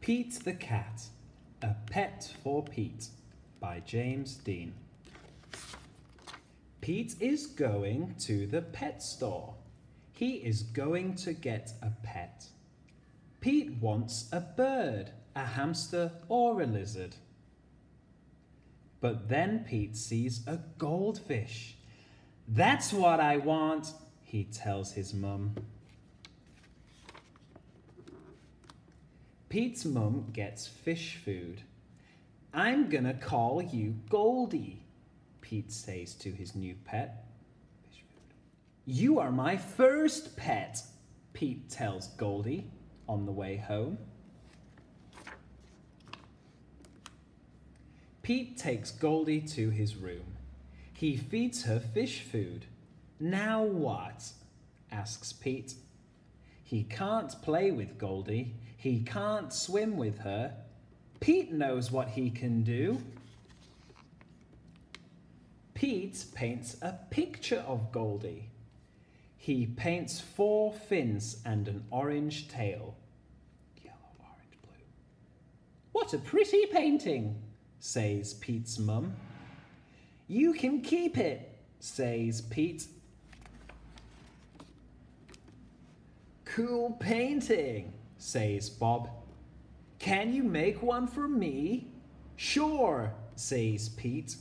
Pete the Cat, A Pet for Pete by James Dean. Pete is going to the pet store. He is going to get a pet. Pete wants a bird, a hamster or a lizard. But then Pete sees a goldfish. "That's what I want," he tells his mum. Pete's mum gets fish food. "I'm gonna call you Goldie," Pete says to his new pet. Fish food. "You are my first pet," Pete tells Goldie on the way home. Pete takes Goldie to his room. He feeds her fish food. "Now what?" asks Pete. He can't play with Goldie. He can't swim with her. Pete knows what he can do. Pete paints a picture of Goldie. He paints 4 fins and an orange tail. Yellow, orange, blue. "What a pretty painting," says Pete's mum. "You can keep it," says Pete. "Cool painting," says Bob. "Can you make one for me?" "Sure," says Pete.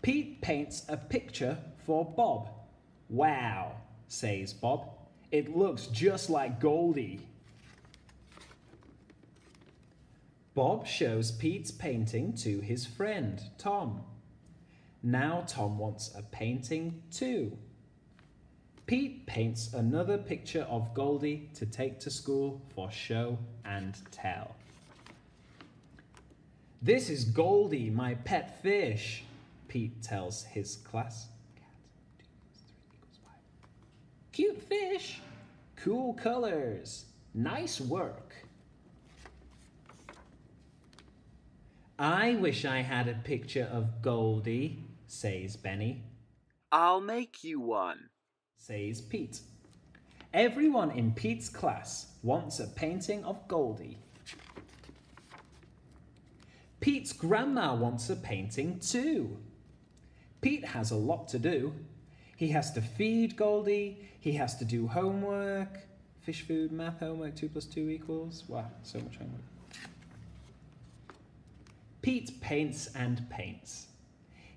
Pete paints a picture for Bob. "Wow," says Bob. "It looks just like Goldie." Bob shows Pete's painting to his friend, Tom. Now Tom wants a painting too. Pete paints another picture of Goldie to take to school for show and tell. "This is Goldie, my pet fish," Pete tells his class. "Cute fish, cool colors, nice work." "I wish I had a picture of Goldie," says Benny. "I'll make you one," says Pete. Everyone in Pete's class wants a painting of Goldie. Pete's grandma wants a painting too. Pete has a lot to do. He has to feed Goldie, he has to do homework, fish food, math homework, 2 + 2 =, wow, so much homework. Pete paints and paints.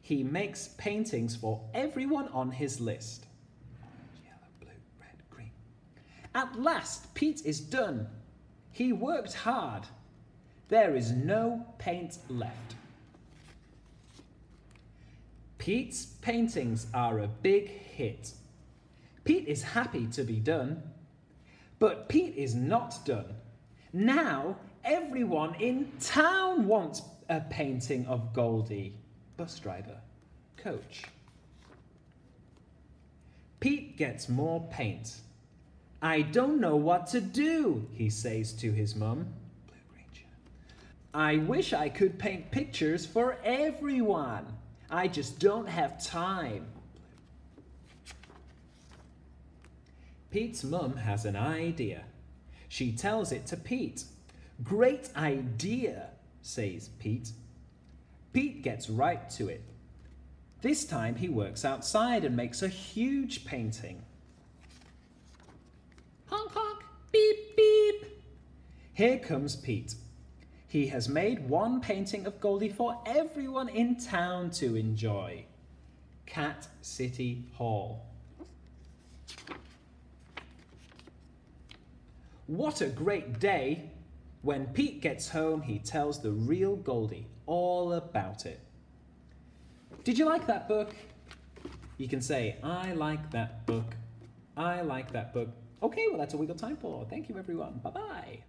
He makes paintings for everyone on his list. Yellow, blue, red, green. At last, Pete is done. He worked hard. There is no paint left. Pete's paintings are a big hit. Pete is happy to be done. But Pete is not done. Now, everyone in town wants a painting of Goldie. Bus driver, coach. Pete gets more paint. "I don't know what to do," he says to his mum. Blue, green shirt. "I wish I could paint pictures for everyone. I just don't have time." Pete's mum has an idea. She tells it to Pete. "Great idea," says Pete. Pete gets right to it. This time he works outside and makes a huge painting. Honk honk, beep beep. Here comes Pete. He has made one painting of Goldie for everyone in town to enjoy. Cat City Hall. What a great day! When Pete gets home, he tells the real Goldie all about it. Did you like that book? You can say, "I like that book. I like that book." Okay, well, that's all we got time for. Thank you, everyone. Bye-bye.